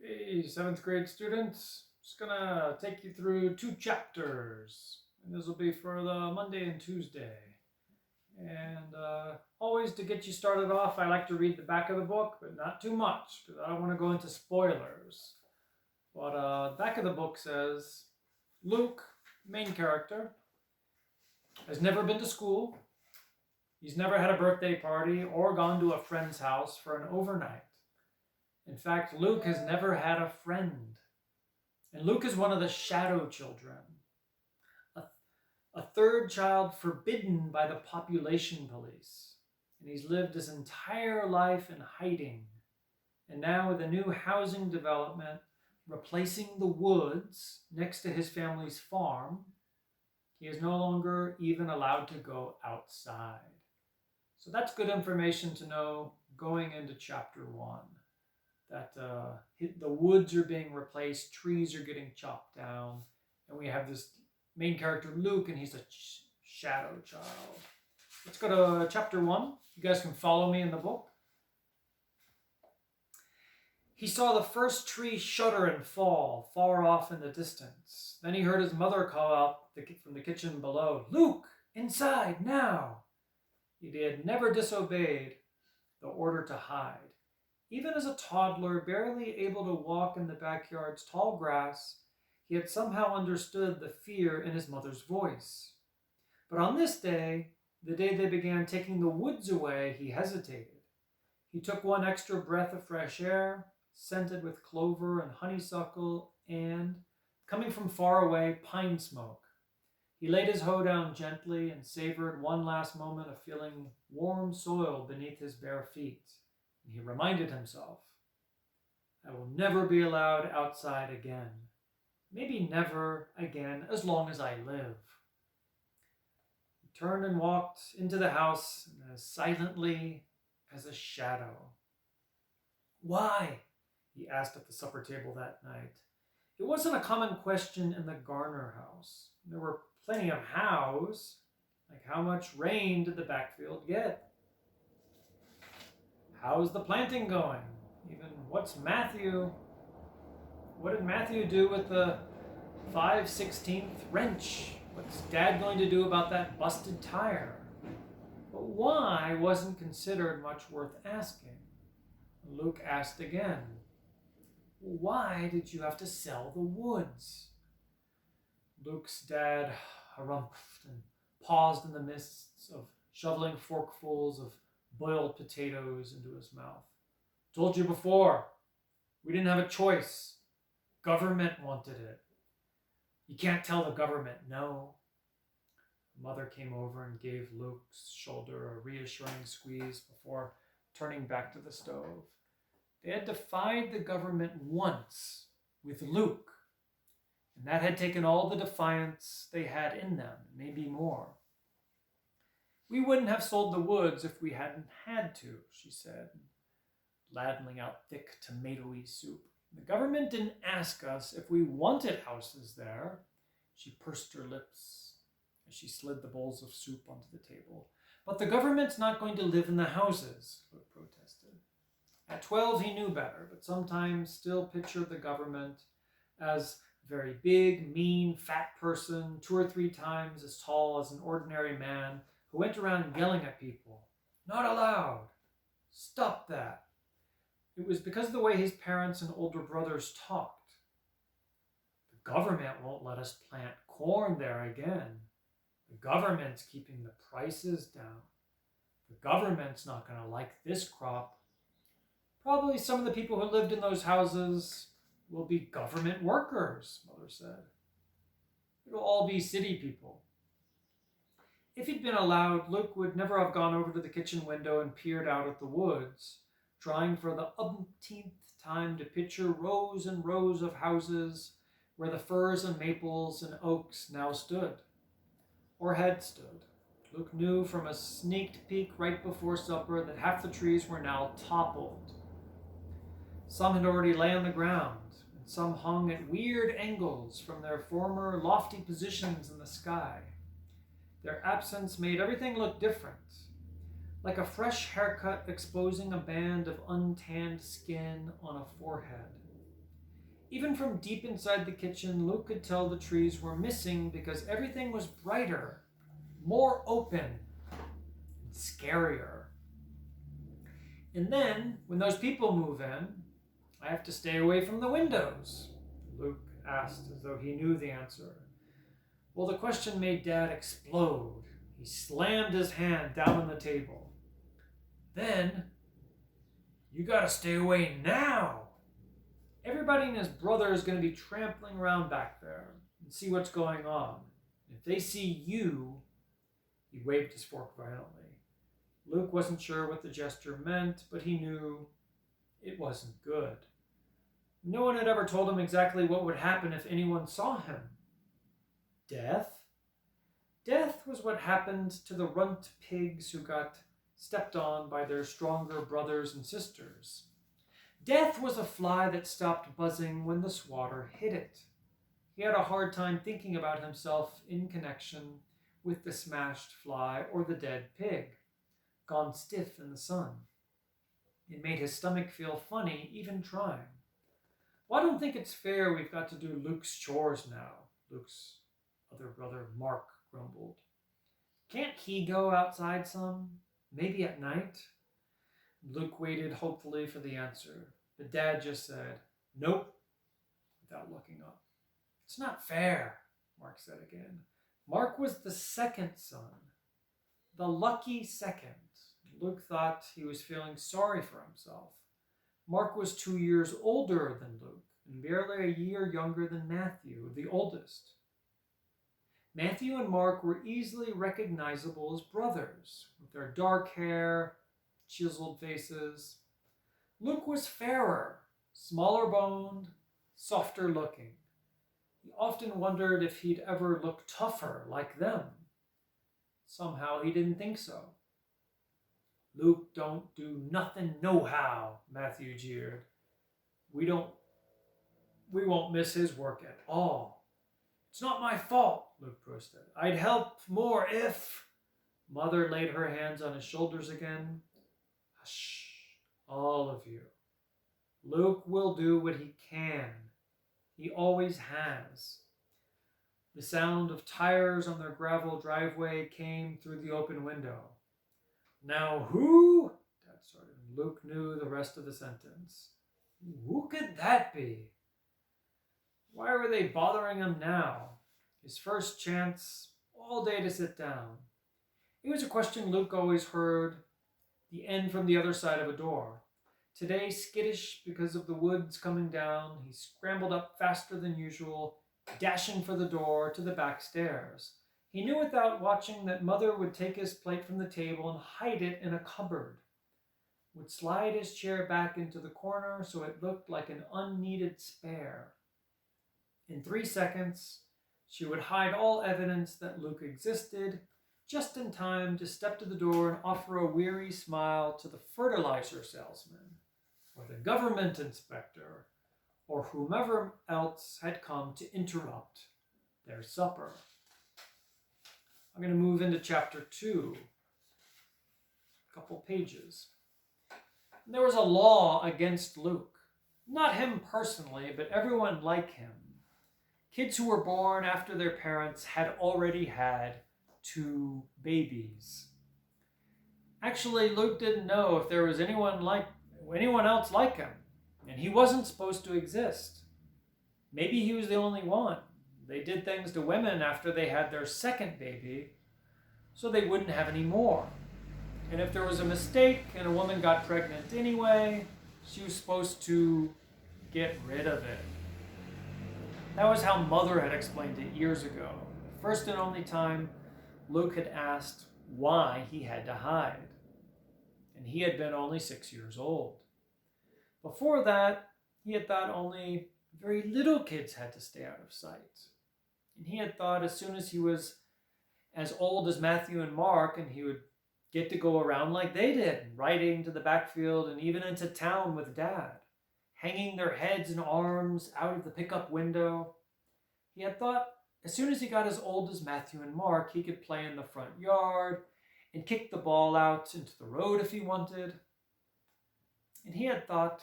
Hey, seventh grade students, just gonna take you through two chapters, and this will be for the Monday and Tuesday. And always to get you started off, I like to read the back of the book, but not too much, because I don't want to go into spoilers. But the back of the book says Luke, main character, has never been to school. He's never had a birthday party or gone to a friend's house for an overnight. In fact, Luke has never had a friend. And Luke is one of the shadow children, a, a third child forbidden by the population police. And he's lived his entire life in hiding. And now, with a new housing development replacing the woods next to his family's farm, he is no longer even allowed to go outside. So that's good information to know going into chapter 1. That the woods are being replaced, trees are getting chopped down, and we have this main character Luke, and he's a shadow child. Let's go to chapter 1. You guys can follow me in the book. He saw the first tree shudder and fall far off in the distance. Then he heard his mother call out from the kitchen below, "Luke, inside, now!" He had never disobeyed the order to hide. Even as a toddler, barely able to walk in the backyard's tall grass, he had somehow understood the fear in his mother's voice. But on this day, the day they began taking the woods away, he hesitated. He took one extra breath of fresh air, scented with clover and honeysuckle and, coming from far away, pine smoke. He laid his hoe down gently and savored one last moment of feeling warm soil beneath his bare feet. And he reminded himself, I will never be allowed outside again. Maybe never again as long as I live. He turned and walked into the house as silently as a shadow. Why? He asked at the supper table that night. It wasn't a common question in the Garner house. There were plenty of hows, like how much rain did the backfield get? How's the planting going? Even what did Matthew do with the 5/16 wrench? What's Dad going to do about that busted tire? But why wasn't considered much worth asking. Luke asked again, why did you have to sell the woods? Luke's dad harumphed and paused in the midst of shoveling forkfuls of boiled potatoes into his mouth. Told you before, we didn't have a choice. Government wanted it. You can't tell the government no. Mother came over and gave Luke's shoulder a reassuring squeeze before turning back to the stove. They had defied the government once with Luke, and that had taken all the defiance they had in them, maybe more. We wouldn't have sold the woods if we hadn't had to, she said, ladling out thick tomatoey soup. The government didn't ask us if we wanted houses there. She pursed her lips as she slid the bowls of soup onto the table. But the government's not going to live in the houses, Luke protested. At 12, he knew better, but sometimes still pictured the government as a very big, mean, fat person, 2 or 3 times as tall as an ordinary man, who went around yelling at people, not allowed, stop that. It was because of the way his parents and older brothers talked. The government won't let us plant corn there again. The government's keeping the prices down. The government's not going to like this crop. Probably some of the people who lived in those houses will be government workers, Mother said. It'll all be city people. If he'd been allowed, Luke would never have gone over to the kitchen window and peered out at the woods, trying for the umpteenth time to picture rows and rows of houses where the firs and maples and oaks now stood, or had stood. Luke knew from a sneaked peek right before supper that half the trees were now toppled. Some had already lay on the ground, and some hung at weird angles from their former lofty positions in the sky. Their absence made everything look different, like a fresh haircut exposing a band of untanned skin on a forehead. Even from deep inside the kitchen, Luke could tell the trees were missing because everything was brighter, more open, and scarier. And then, when those people move in, I have to stay away from the windows, Luke asked as though he knew the answer. Well, the question made Dad explode. He slammed his hand down on the table. Then, you gotta stay away now. Everybody and his brother is going to be trampling around back there and see what's going on. If they see you, he waved his fork violently. Luke wasn't sure what the gesture meant, but he knew it wasn't good. No one had ever told him exactly what would happen if anyone saw him. Death? Death was what happened to the runt pigs who got stepped on by their stronger brothers and sisters. Death was a fly that stopped buzzing when the swatter hit it. He had a hard time thinking about himself in connection with the smashed fly or the dead pig, gone stiff in the sun. It made his stomach feel funny, even trying. Well, I don't think it's fair we've got to do Luke's chores now, Luke's other brother Mark grumbled. Can't he go outside some? Maybe at night? Luke waited hopefully for the answer, but Dad just said, "Nope," without looking up. "It's not fair," Mark said again. Mark was the second son, the lucky second. Luke thought he was feeling sorry for himself. Mark was 2 years older than Luke, and barely a year younger than Matthew, the oldest. Matthew and Mark were easily recognizable as brothers, with their dark hair, chiseled faces. Luke was fairer, smaller boned, softer looking. He often wondered if he'd ever look tougher like them. Somehow he didn't think so. "Luke don't do nothing nohow," Matthew jeered. We won't miss his work at all." "It's not my fault," Luke protested. "I'd help more if..." Mother laid her hands on his shoulders again. "Hush, all of you. Luke will do what he can. He always has." The sound of tires on their gravel driveway came through the open window. "Now who?" Dad started. Luke knew the rest of the sentence. Who could that be? Why were they bothering him now? His first chance all day to sit down. It was a question Luke always heard the end from the other side of a door. Today, skittish because of the woods coming down, he scrambled up faster than usual, dashing for the door to the back stairs. He knew without watching that Mother would take his plate from the table and hide it in a cupboard, would slide his chair back into the corner so it looked like an unneeded spare. In 3 seconds, she would hide all evidence that Luke existed, just in time to step to the door and offer a weary smile to the fertilizer salesman, or the government inspector, or whomever else had come to interrupt their supper. I'm going to move into chapter 2, a couple pages. There was a law against Luke. Not him personally, but everyone like him. Kids who were born after their parents had already had 2 babies. Actually, Luke didn't know if there was anyone else like him, and he wasn't supposed to exist. Maybe he was the only one. They did things to women after they had their second baby, so they wouldn't have any more. And if there was a mistake and a woman got pregnant anyway, she was supposed to get rid of it. That was how Mother had explained it years ago. The first and only time Luke had asked why he had to hide. And he had been only 6 years old. Before that, he had thought only very little kids had to stay out of sight. And he had thought as soon as he was as old as Matthew and Mark, and he would get to go around like they did, riding to the backfield and even into town with Dad, hanging their heads and arms out of the pickup window. He had thought as soon as he got as old as Matthew and Mark, he could play in the front yard and kick the ball out into the road if he wanted. And he had thought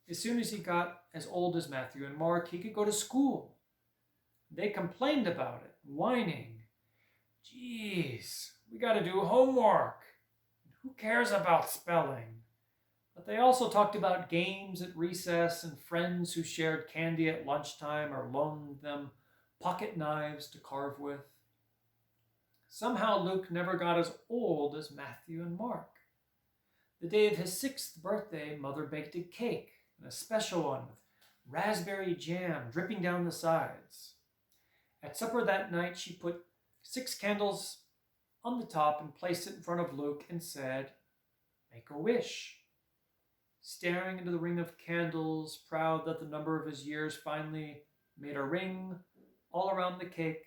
As soon as he got as old as Matthew and Mark, he could go to school. They complained about it, whining. Geez, we got to do homework. Who cares about spelling? But they also talked about games at recess and friends who shared candy at lunchtime or loaned them pocket knives to carve with. Somehow Luke never got as old as Matthew and Mark. The day of his 6th birthday, Mother baked a cake, and a special one with raspberry jam dripping down the sides. At supper that night, she put 6 candles on the top and placed it in front of Luke and said, "Make a wish." Staring into the ring of candles, proud that the number of his years finally made a ring all around the cake,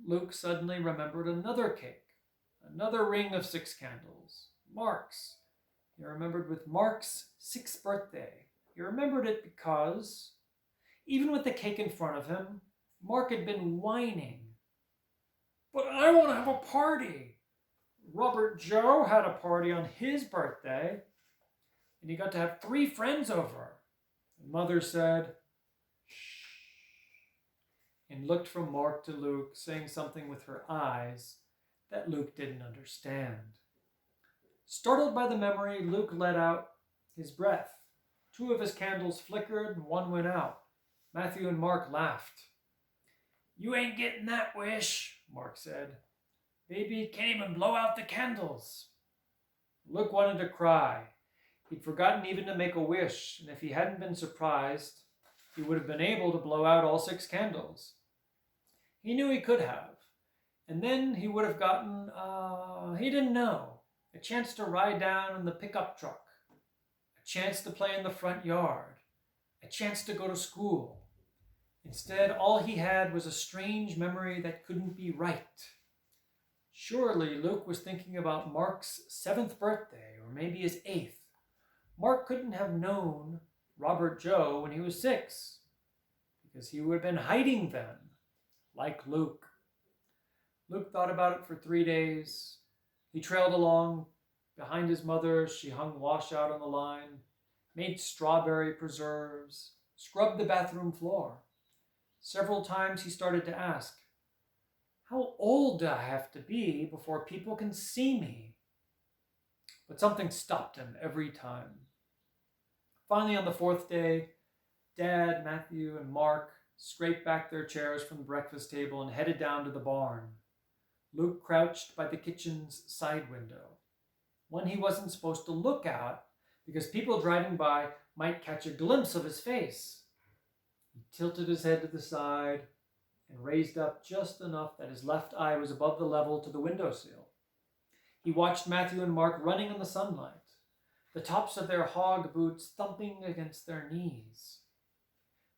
Luke suddenly remembered another cake, another ring of 6 candles, Mark's. He remembered with Mark's 6th birthday. He remembered it because, even with the cake in front of him, Mark had been whining. "But I want to have a party. Robert Joe had a party on his birthday, and he got to have 3 friends over." And Mother said, "Shh," and looked from Mark to Luke, saying something with her eyes that Luke didn't understand. Startled by the memory, Luke let out his breath. 2 of his candles flickered and 1 went out. Matthew and Mark laughed. "You ain't getting that wish," Mark said. "Baby can't even blow out the candles." Luke wanted to cry. He'd forgotten even to make a wish, and if he hadn't been surprised, he would have been able to blow out all 6 candles. He knew he could have. And then he would have gotten, he didn't know, a chance to ride down in the pickup truck, a chance to play in the front yard, a chance to go to school. Instead, all he had was a strange memory that couldn't be right. Surely Luke was thinking about Mark's 7th birthday, or maybe his 8th. Mark couldn't have known Robert Joe when he was 6, because he would have been hiding then, like Luke. Luke thought about it for 3 days. He trailed along behind his mother as she hung washout on the line, made strawberry preserves, scrubbed the bathroom floor. Several times he started to ask, "How old do I have to be before people can see me?" But something stopped him every time. Finally, on the 4th day, Dad, Matthew, and Mark scraped back their chairs from the breakfast table and headed down to the barn. Luke crouched by the kitchen's side window, one he wasn't supposed to look out because people driving by might catch a glimpse of his face. He tilted his head to the side and raised up just enough that his left eye was above the level to the windowsill. He watched Matthew and Mark running in the sunlight, the tops of their hog boots thumping against their knees.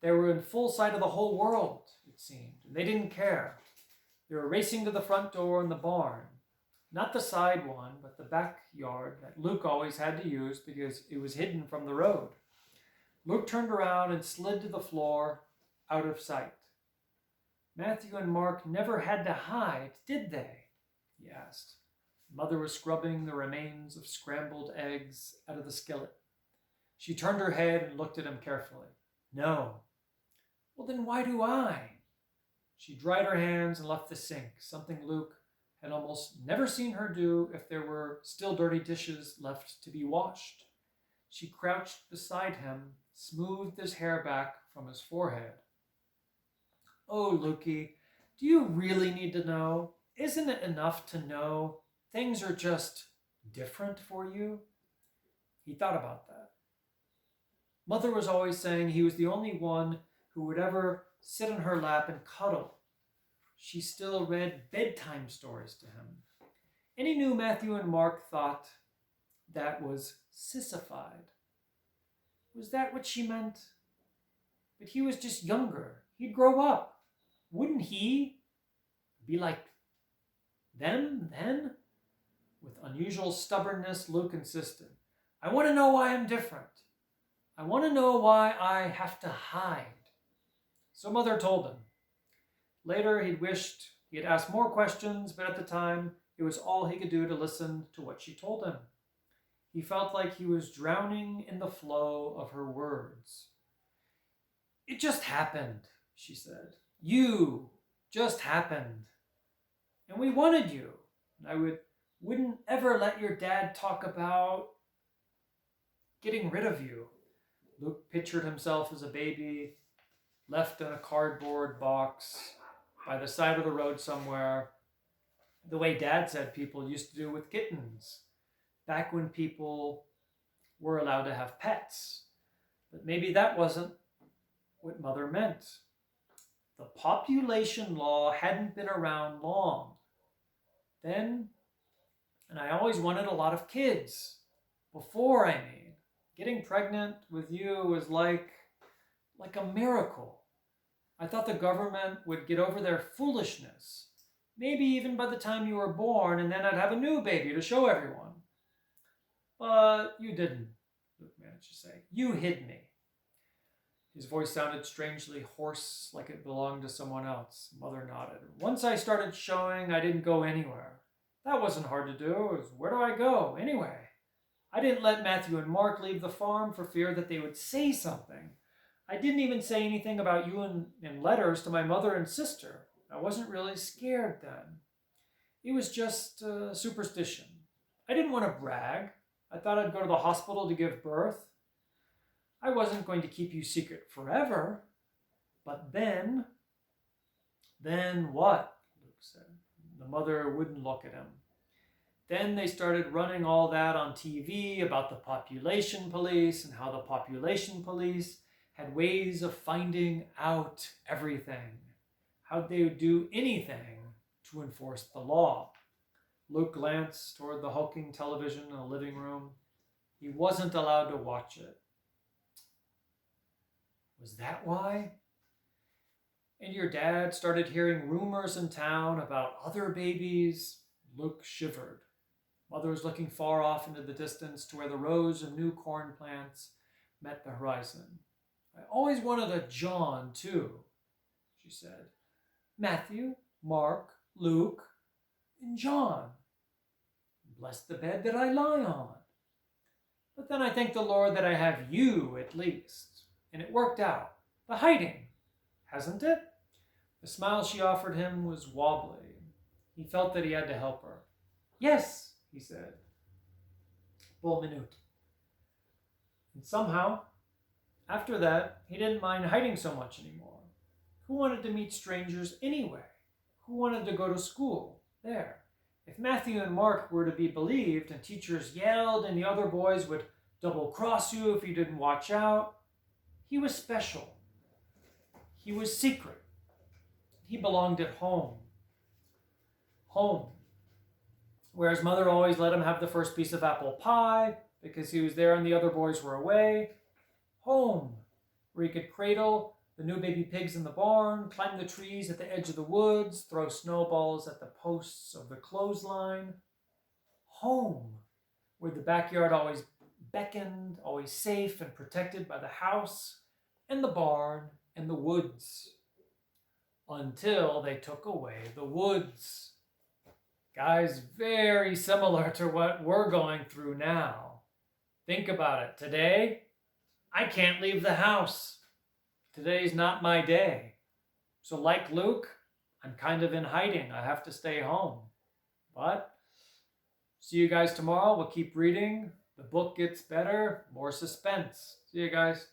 They were in full sight of the whole world, it seemed, and they didn't care. They were racing to the front door in the barn, not the side one, but the backyard that Luke always had to use because it was hidden from the road. Luke turned around and slid to the floor, out of sight. "Matthew and Mark never had to hide, did they?" he asked. Mother was scrubbing the remains of scrambled eggs out of the skillet. She turned her head and looked at him carefully. "No." "Well, then why do I?" She dried her hands and left the sink, something Luke had almost never seen her do if there were still dirty dishes left to be washed. She crouched beside him, smoothed his hair back from his forehead. "Oh, Lukey, do you really need to know? Isn't it enough to know things are just different for you?" He thought about that. Mother was always saying he was the only one who would ever sit on her lap and cuddle. She still read bedtime stories to him. And he knew Matthew and Mark thought that was sissified. Was that what she meant? But he was just younger. He'd grow up. Wouldn't he be like them then? With unusual stubbornness, Luke insisted, "I want to know why I'm different. I want to know why I have to hide." So Mother told him. Later, he'd wished he had asked more questions, but at the time, it was all he could do to listen to what she told him. He felt like he was drowning in the flow of her words. "It just happened," she said. "You just happened. And we wanted you. And wouldn't ever let your dad talk about getting rid of you." Luke pictured himself as a baby, left in a cardboard box by the side of the road somewhere, the way Dad said people used to do with kittens, back when people were allowed to have pets. But maybe that wasn't what Mother meant. The population law hadn't been around long then, and I always wanted a lot of kids. Before, I mean. Getting pregnant with you was like a miracle. I thought the government would get over their foolishness, maybe even by the time you were born, and then I'd have a new baby to show everyone. But you didn't, Luke managed to say. You hid me. His voice sounded strangely hoarse, like it belonged to someone else. Mother nodded. "Once I started showing, I didn't go anywhere. That wasn't hard to do. It was, where do I go, anyway? I didn't let Matthew and Mark leave the farm for fear that they would say something. I didn't even say anything about you in letters to my mother and sister. I wasn't really scared then. It was just superstition. I didn't want to brag. I thought I'd go to the hospital to give birth. I wasn't going to keep you secret forever. But then what?" Luke said. The mother wouldn't look at him. Then they started running all that on TV about the population police and how the population police had ways of finding out everything, how they would do anything to enforce the law. Luke glanced toward the hulking television in the living room. He wasn't allowed to watch it. Was that why? And your dad started hearing rumors in town about other babies? Luke shivered. Mother was looking far off into the distance to where the rows of new corn plants met the horizon. "I always wanted a John, too," she said. "Matthew, Mark, Luke, and John. Bless the bed that I lie on. But then I thank the Lord that I have you, at least. And it worked out. The hiding, hasn't it?" The smile she offered him was wobbly. He felt that he had to help her. "Yes," he said. Bon minute. And somehow, after that, he didn't mind hiding so much anymore. Who wanted to meet strangers anyway? Who wanted to go to school there? If Matthew and Mark were to be believed, and teachers yelled and the other boys would double-cross you if you didn't watch out, he was special. He was secret. He belonged at home. Home. Whereas Mother always let him have the first piece of apple pie because he was there and the other boys were away. Home, where he could cradle the new baby pigs in the barn, climb the trees at the edge of the woods, throw snowballs at the posts of the clothesline. Home, where the backyard always beckoned, always safe and protected by the house and the barn and the woods. Until they took away the woods. Guys, very similar to what we're going through now. Think about it. Today, I can't leave the house. Today's not my day. So like Luke, I'm kind of in hiding. I have to stay home. But see you guys tomorrow. We'll keep reading. The book gets better. More suspense. See you guys.